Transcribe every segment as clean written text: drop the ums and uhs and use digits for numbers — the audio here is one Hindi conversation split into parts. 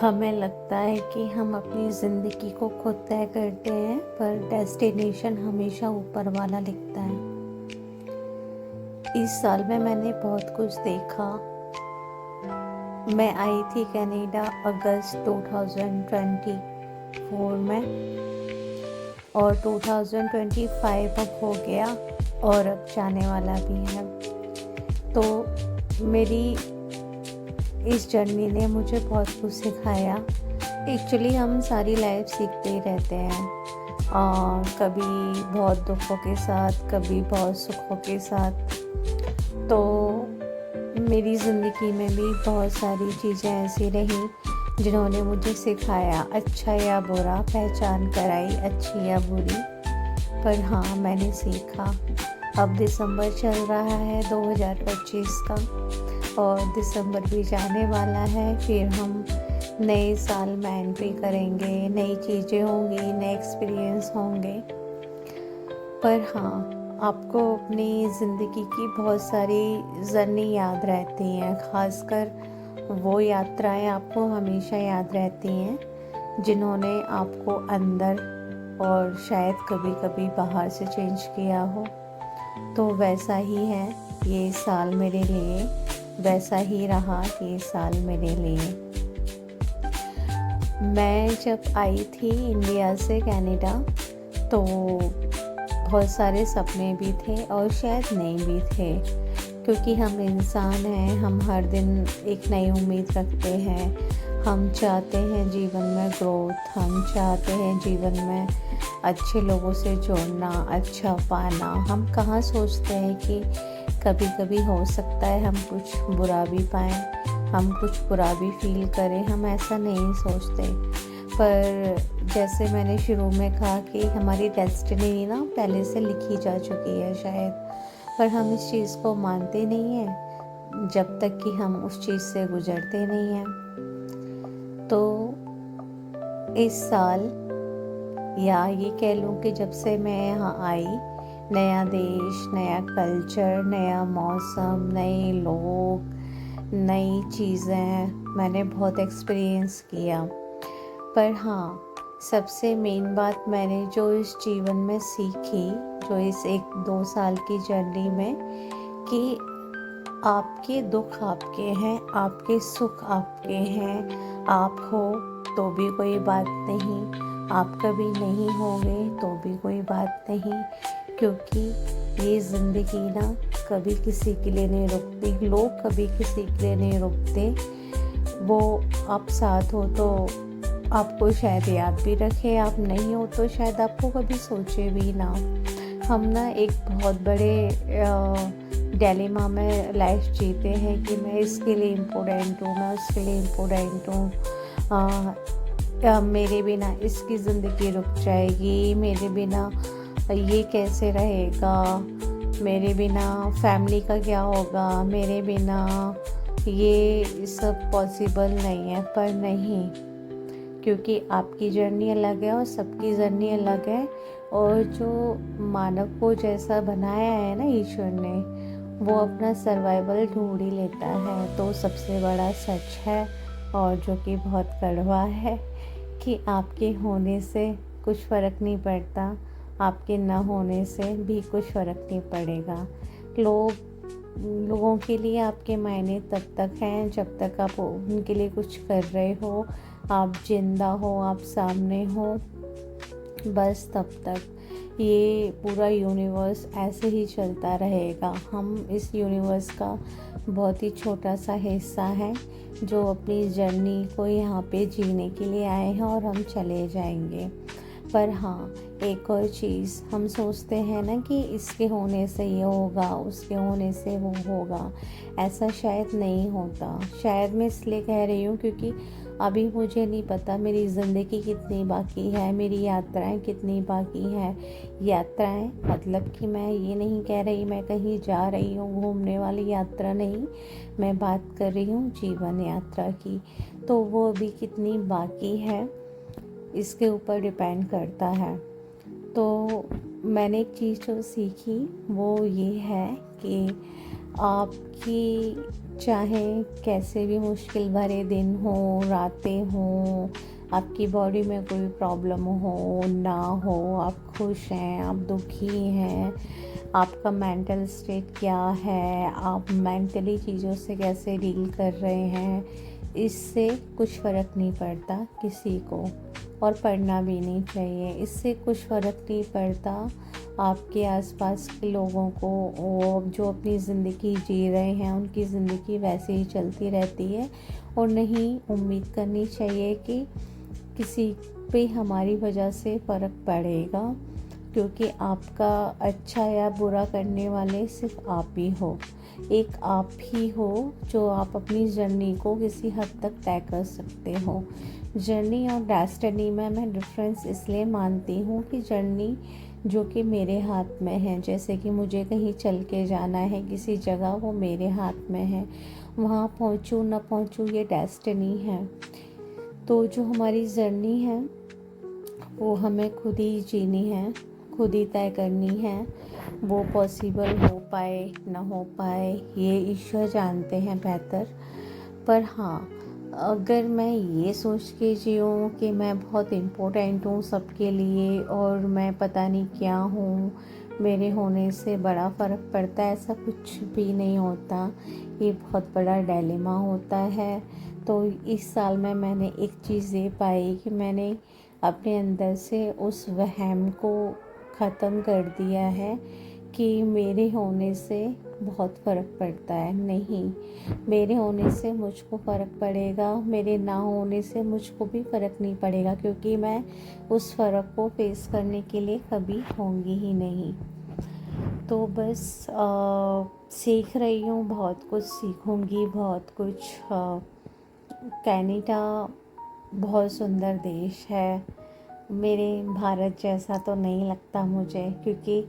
हमें लगता है कि हम अपनी ज़िंदगी को खुद तय करते हैं, पर डेस्टिनेशन हमेशा ऊपर वाला लिखता है। इस साल में मैंने बहुत कुछ देखा। मैं आई थी कनाडा अगस्त 2024 में और 2025 अब हो गया और अब जाने वाला भी है। तो मेरी इस जर्नी ने मुझे बहुत कुछ सिखाया। एक्चुअली हम सारी लाइफ सीखते ही रहते हैं, कभी बहुत दुखों के साथ, कभी बहुत सुखों के साथ। तो मेरी ज़िंदगी में भी बहुत सारी चीज़ें ऐसी रहीं जिन्होंने मुझे सिखाया, अच्छा या बुरा पहचान कराई, अच्छी या बुरी। पर हाँ, मैंने सीखा। अब दिसंबर चल रहा है 2025 का और दिसंबर भी जाने वाला है। फिर हम नए साल में एंट्री करेंगे, नई चीज़ें होंगी, नए एक्सपीरियंस होंगे। पर हाँ, आपको अपनी ज़िंदगी की बहुत सारी जर्नी याद रहती हैं, ख़ासकर वो यात्राएं आपको हमेशा याद रहती हैं जिन्होंने आपको अंदर और शायद कभी कभी बाहर से चेंज किया हो। तो वैसा ही है ये साल मेरे लिए, वैसा ही रहा ये साल मेरे लिए। मैं जब आई थी इंडिया से कनाडा तो बहुत सारे सपने भी थे और शायद नहीं भी थे, क्योंकि हम इंसान हैं। हम हर दिन एक नई उम्मीद रखते हैं। हम चाहते हैं जीवन में ग्रोथ, हम चाहते हैं जीवन में अच्छे लोगों से जुड़ना, अच्छा पाना। हम कहाँ सोचते हैं कि कभी कभी हो सकता है हम कुछ बुरा भी पाएँ, हम कुछ बुरा भी फील करें। हम ऐसा नहीं सोचते। पर जैसे मैंने शुरू में कहा कि हमारी डेस्टिनी ना पहले से लिखी जा चुकी है शायद, पर हम इस चीज़ को मानते नहीं हैं जब तक कि हम उस चीज़ से गुजरते नहीं हैं। तो इस साल, या ये कह लूँ कि जब से मैं यहाँ आई, नया देश, नया कल्चर, नया मौसम, नए लोग, नई चीज़ें, मैंने बहुत एक्सपीरियंस किया। पर हाँ, सबसे मेन बात मैंने जो इस जीवन में सीखी, जो इस 1-2 साल की जर्नी में, कि आपके दुख आपके हैं, आपके सुख आपके हैं। आप हो तो भी कोई बात नहीं, आप कभी नहीं होंगे तो भी कोई बात नहीं, क्योंकि ये ज़िंदगी ना कभी किसी के लिए नहीं रुकती, लोग कभी किसी के लिए नहीं रुकते। वो आप साथ हो तो आपको शायद याद भी रखे, आप नहीं हो तो शायद आपको कभी सोचे भी ना। हम ना एक बहुत बड़े डिलेमा में लाइफ जीते हैं कि मैं इसके लिए इम्पोर्टेंट हूँ, मैं उसके लिए इम्पोर्टेंट हूँ, मेरे बिना इसकी ज़िंदगी रुक जाएगी, मेरे बिना ये कैसे रहेगा, मेरे बिना फैमिली का क्या होगा, मेरे बिना ये सब पॉसिबल नहीं है। पर नहीं, क्योंकि आपकी जर्नी अलग है और सबकी जर्नी अलग है। और जो मानव को जैसा बनाया है ना ईश्वर ने, वो अपना सर्वाइवल ढूंढ ही लेता है। तो सबसे बड़ा सच है, और जो कि बहुत कड़वा है, कि आपके होने से कुछ फ़र्क नहीं पड़ता, आपके ना होने से भी कुछ फ़र्क नहीं पड़ेगा। लोगों के लिए आपके मायने तब तक हैं जब तक आप उनके लिए कुछ कर रहे हो, आप जिंदा हो, आप सामने हो, बस तब तक। ये पूरा यूनिवर्स ऐसे ही चलता रहेगा। हम इस यूनिवर्स का बहुत ही छोटा सा हिस्सा है जो अपनी जर्नी को यहाँ पे जीने के लिए आए हैं और हम चले जाएंगे। पर हाँ, एक और चीज़, हम सोचते हैं ना कि इसके होने से ये होगा, उसके होने से वो होगा। ऐसा शायद नहीं होता। शायद मैं इसलिए कह रही हूँ क्योंकि अभी मुझे नहीं पता मेरी ज़िंदगी कितनी बाकी है, मेरी यात्राएं कितनी बाकी हैं। यात्राएं मतलब कि मैं ये नहीं कह रही मैं कहीं जा रही हूँ, घूमने वाली यात्रा नहीं, मैं बात कर रही हूँ जीवन यात्रा की। तो वो अभी कितनी बाकी है इसके ऊपर डिपेंड करता है। तो मैंने एक चीज़ जो सीखी वो ये है कि आपकी चाहे कैसे भी मुश्किल भरे दिन हो, रातें हों, आपकी बॉडी में कोई प्रॉब्लम हो ना हो, आप खुश हैं, आप दुखी हैं, आपका मेंटल स्टेट क्या है, आप मेंटली चीज़ों से कैसे डील कर रहे हैं, इससे कुछ फ़र्क नहीं पड़ता किसी को, और पढ़ना भी नहीं चाहिए। इससे कुछ फ़र्क नहीं पड़ता आपके आसपास के लोगों को, वो जो अपनी ज़िंदगी जी रहे हैं उनकी ज़िंदगी वैसे ही चलती रहती है, और नहीं उम्मीद करनी चाहिए कि किसी पे हमारी वजह से फ़र्क पड़ेगा, क्योंकि आपका अच्छा या बुरा करने वाले सिर्फ आप ही हो। एक आप ही हो जो आप अपनी जर्नी को किसी हद तक तय कर सकते हो। जर्नी और डेस्टिनी में मैं डिफरेंस इसलिए मानती हूँ कि जर्नी जो कि मेरे हाथ में है, जैसे कि मुझे कहीं चल के जाना है किसी जगह, वो मेरे हाथ में है, वहाँ पहुँचूँ ना पहुँचूँ ये डेस्टिनी है। तो जो हमारी जर्नी है वो हमें खुद ही जीनी है, खुद ही तय करनी है। वो पॉसिबल हो पाए ना हो पाए ये ईश्वर जानते हैं बेहतर। पर हाँ, अगर मैं ये सोच के जीऊँ कि मैं बहुत इम्पोर्टेंट हूँ सबके लिए और मैं पता नहीं क्या हूँ, मेरे होने से बड़ा फ़र्क पड़ता है, ऐसा कुछ भी नहीं होता। ये बहुत बड़ा डायलेमा होता है। तो इस साल में मैंने एक चीज़ ये पाई कि मैंने अपने अंदर से उस वहम को ख़त्म कर दिया है कि मेरे होने से बहुत फ़र्क पड़ता है। नहीं, मेरे होने से मुझको फ़र्क पड़ेगा, मेरे ना होने से मुझको भी फ़र्क नहीं पड़ेगा, क्योंकि मैं उस फ़र्क को फेस करने के लिए कभी होंगी ही नहीं। तो बस सीख रही हूँ, बहुत कुछ सीखूँगी, बहुत कुछ। कनाडा बहुत सुंदर देश है, मेरे भारत जैसा तो नहीं लगता मुझे, क्योंकि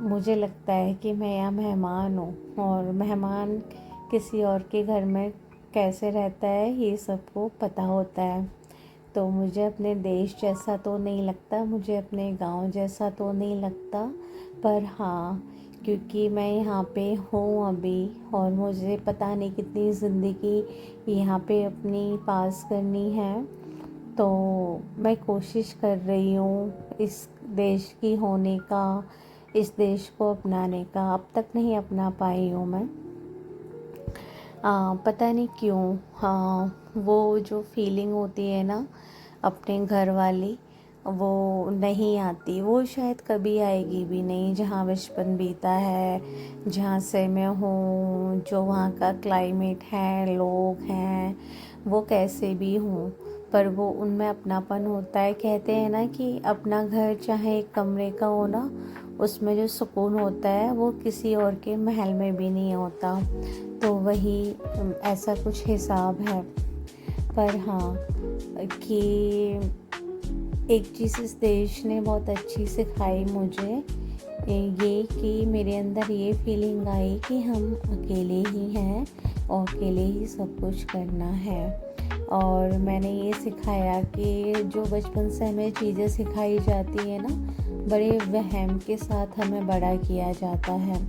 मुझे लगता है कि मैं यहाँ मेहमान हूँ, और मेहमान किसी और के घर में कैसे रहता है ये सबको पता होता है। तो मुझे अपने देश जैसा तो नहीं लगता, मुझे अपने गांव जैसा तो नहीं लगता। पर हाँ, क्योंकि मैं यहाँ पे हूँ अभी, और मुझे पता नहीं कितनी ज़िंदगी यहाँ पे अपनी पास करनी है, तो मैं कोशिश कर रही हूँ इस देश की होने का, इस देश को अपनाने का। अब तक नहीं अपना पाई हूँ मैं, पता नहीं क्यों। हाँ, वो जो फीलिंग होती है ना अपने घर वाली, वो नहीं आती, वो शायद कभी आएगी भी नहीं। जहाँ बचपन बीता है, जहाँ से मैं हूँ, जो वहाँ का क्लाइमेट है, लोग हैं, वो कैसे भी हों, पर वो उनमें अपनापन होता है। कहते हैं ना कि अपना घर चाहे एक कमरे का हो ना, उसमें जो सुकून होता है वो किसी और के महल में भी नहीं होता। तो वही ऐसा कुछ हिसाब है। पर हाँ, कि एक चीज़ इस देश ने बहुत अच्छी सिखाई मुझे, ये कि मेरे अंदर ये फीलिंग आई कि हम अकेले ही हैं और अकेले ही सब कुछ करना है। और मैंने ये सिखाया कि जो बचपन से हमें चीज़ें सिखाई जाती है ना, बड़े वहम के साथ हमें बड़ा किया जाता है,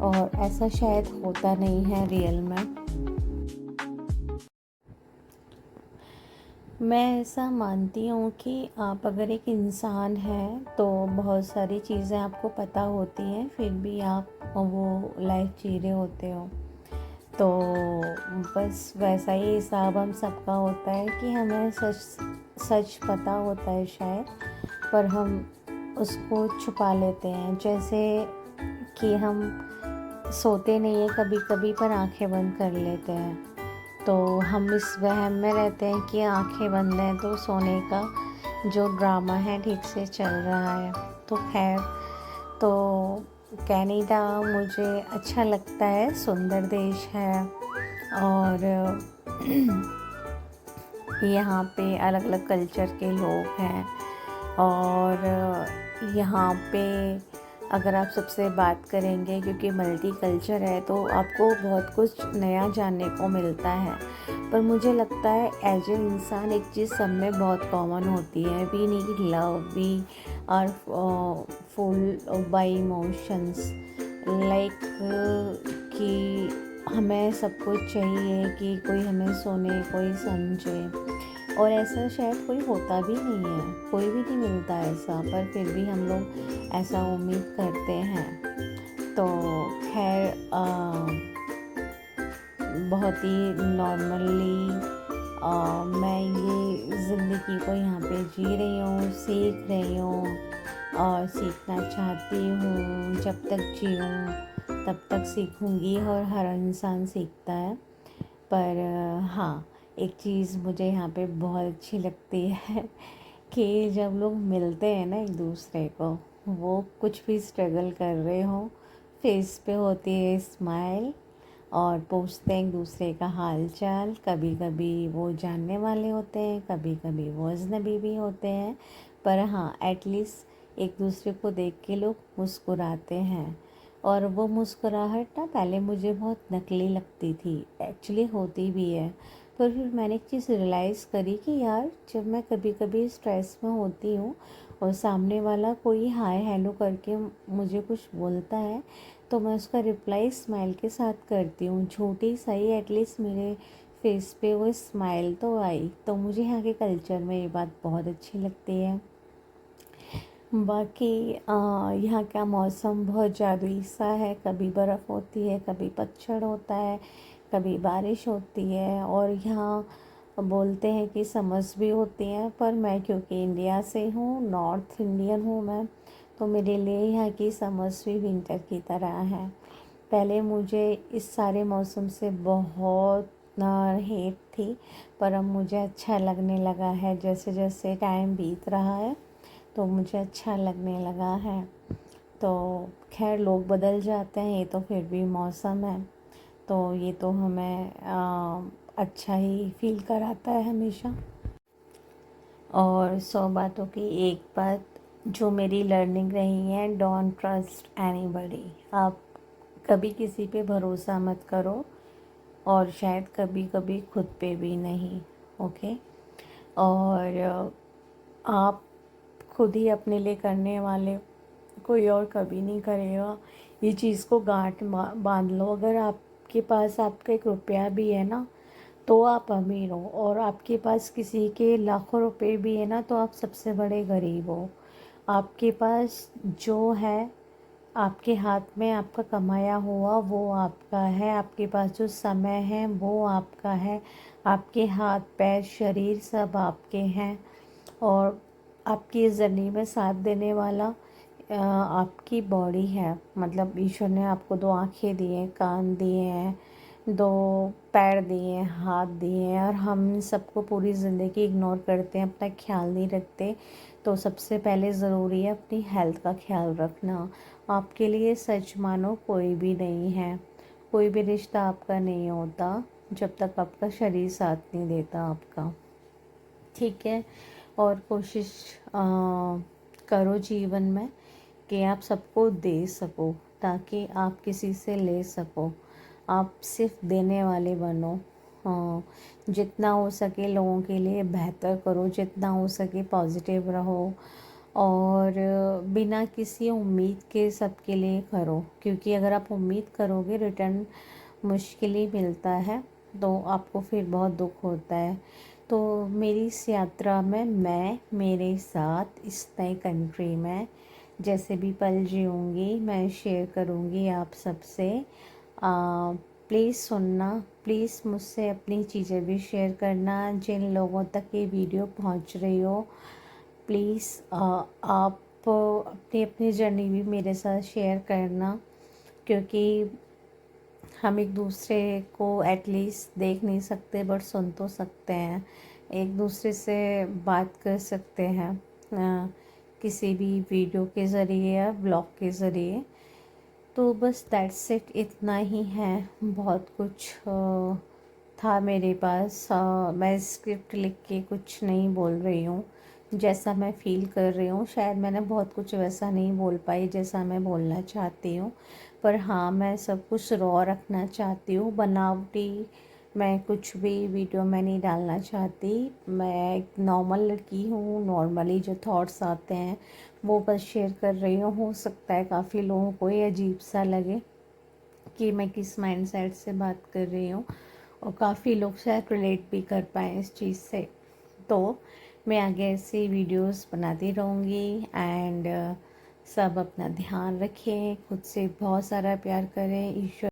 और ऐसा शायद होता नहीं है रियल में। मैं ऐसा मानती हूँ कि आप अगर एक इंसान हैं तो बहुत सारी चीज़ें आपको पता होती हैं, फिर भी आप वो लाइफ जी रहे होते हो। तो बस वैसा ही हिसाब हम सबका होता है कि हमें सच सच पता होता है शायद, पर हम उसको छुपा लेते हैं। जैसे कि हम सोते नहीं हैं कभी कभी, पर आंखें बंद कर लेते हैं। तो हम इस वहम में रहते हैं कि आंखें बंद हैं तो सोने का जो ड्रामा है ठीक से चल रहा है। तो खैर, तो कनाडा मुझे अच्छा लगता है, सुंदर देश है, और यहाँ पे अलग अलग कल्चर के लोग हैं, और यहाँ पे अगर आप सबसे बात करेंगे, क्योंकि मल्टी कल्चर है, तो आपको बहुत कुछ नया जानने को मिलता है। पर मुझे लगता है एज ए इंसान एक चीज़ सब में बहुत कॉमन होती है, we need love, we are full by emotions, like कि हमें सब कुछ चाहिए कि कोई हमें सुने, कोई समझे, और ऐसा शायद कोई होता भी नहीं है, कोई भी नहीं मिलता ऐसा, पर फिर भी हम लोग ऐसा उम्मीद करते हैं। तो खैर बहुत ही नॉर्मली मैं ये ज़िंदगी को यहाँ पे जी रही हूँ, सीख रही हूँ और सीखना चाहती हूँ। जब तक जीऊँ तब तक सीखूँगी, और हर इंसान सीखता है। पर हाँ, एक चीज़ मुझे यहाँ पे बहुत अच्छी लगती है कि जब लोग मिलते हैं ना एक दूसरे को, वो कुछ भी स्ट्रगल कर रहे हो, फेस पे होती है स्माइल और पूछते हैं एक दूसरे का हाल चाल। कभी कभी वो जानने वाले होते हैं, कभी कभी वो अजनबी भी होते हैं, पर हाँ एटलीस्ट एक दूसरे को देख के लोग मुस्कुराते हैं। और वो मुस्कुराहट ना पहले मुझे बहुत नकली लगती थी, एक्चुअली होती भी है। पर फिर मैंने एक चीज़ रियलाइज़ करी कि यार जब मैं कभी कभी स्ट्रेस में होती हूँ और सामने वाला कोई हाय हेलो करके मुझे कुछ बोलता है, तो मैं उसका रिप्लाई स्माइल के साथ करती हूँ। छोटी सही, एटलीस्ट मेरे फेस पे वो स्माइल तो आई। तो मुझे यहाँ के कल्चर में ये बात बहुत अच्छी लगती है। बाकी यहाँ का मौसम बहुत जादुई सा है, कभी बर्फ़ होती है, कभी पतझड़ होता है, कभी बारिश होती है, और यहाँ बोलते हैं कि समर्स भी होती हैं। पर मैं क्योंकि इंडिया से हूँ, नॉर्थ इंडियन हूँ मैं, तो मेरे लिए यहाँ की समर्स भी विंटर की तरह है। पहले मुझे इस सारे मौसम से बहुत हेट थी, पर अब मुझे अच्छा लगने लगा है। जैसे जैसे टाइम बीत रहा है तो मुझे अच्छा लगने लगा है। तो खैर लोग बदल जाते हैं, ये तो फिर भी मौसम है, तो ये तो हमें अच्छा ही फील कराता है हमेशा। और 100 बातों की एक बात जो मेरी लर्निंग रही है, डोंट ट्रस्ट एनीबॉडी। आप कभी किसी पे भरोसा मत करो, और शायद कभी कभी खुद पे भी नहीं। ओके। और आप खुद ही अपने लिए करने वाले, कोई और कभी नहीं करेगा। ये चीज़ को गांठ बांध लो। अगर आपके पास आपका 1 रुपया भी है ना, तो आप अमीर हो, और आपके पास किसी के लाखों रुपए भी है ना, तो आप सबसे बड़े गरीब हो। आपके पास जो है, आपके हाथ में आपका कमाया हुआ वो आपका है। आपके पास जो समय है वो आपका है। आपके हाथ पैर शरीर सब आपके हैं, और आपकी इस जर्नी में साथ देने वाला आपकी बॉडी है। मतलब ईश्वर ने आपको 2 आँखें दी हैं, कान दिए हैं, 2 पैर दिए हैं, हाथ दिए हैं, और हम सबको पूरी ज़िंदगी इग्नोर करते हैं, अपना ख्याल नहीं रखते। तो सबसे पहले ज़रूरी है अपनी हेल्थ का ख्याल रखना। आपके लिए सच मानो कोई भी नहीं है, कोई भी रिश्ता आपका नहीं होता जब तक आपका शरीर साथ नहीं देता आपका। ठीक है। और कोशिश करो जीवन में कि आप सबको दे सको, ताकि आप किसी से ले सको। आप सिर्फ देने वाले बनो। जितना हो सके लोगों के लिए बेहतर करो, जितना हो सके पॉजिटिव रहो, और बिना किसी उम्मीद के सबके लिए करो। क्योंकि अगर आप उम्मीद करोगे, रिटर्न मुश्किल ही मिलता है, तो आपको फिर बहुत दुख होता है। तो मेरी इस यात्रा में मैं मेरे साथ इस नई कंट्री में जैसे भी पल जीऊँगी, मैं शेयर करूँगी आप सबसे। प्लीज़ सुनना, प्लीज़ मुझसे अपनी चीज़ें भी शेयर करना। जिन लोगों तक ये वीडियो पहुंच रही हो, प्लीज़ आप अपनी अपनी जर्नी भी मेरे साथ शेयर करना। क्योंकि हम एक दूसरे को एटलीस्ट देख नहीं सकते, बट सुन तो सकते हैं। एक दूसरे से बात कर सकते हैं किसी भी वीडियो के ज़रिए या ब्लॉग के ज़रिए। तो बस दैट्स इट, इतना ही है। बहुत कुछ था मेरे पास। मैं स्क्रिप्ट लिख के कुछ नहीं बोल रही हूँ, जैसा मैं फ़ील कर रही हूँ। शायद मैंने बहुत कुछ वैसा नहीं बोल पाई जैसा मैं बोलना चाहती हूँ, पर हाँ मैं सब कुछ रॉ रखना चाहती हूँ। बनावटी मैं कुछ भी वीडियो में नहीं डालना चाहती। मैं एक नॉर्मल लड़की हूँ, नॉर्मली जो थॉट्स आते हैं वो बस शेयर कर रही हूँ। हो सकता है काफ़ी लोगों को ये अजीब सा लगे कि मैं किस माइंडसेट से बात कर रही हूँ, और काफ़ी लोग शायद रिलेट भी कर पाएँ इस चीज़ से। तो मैं आगे ऐसी वीडियोस बनाती रहूँगी। एंड सब अपना ध्यान रखें, खुद से बहुत सारा प्यार करें। ईश्वर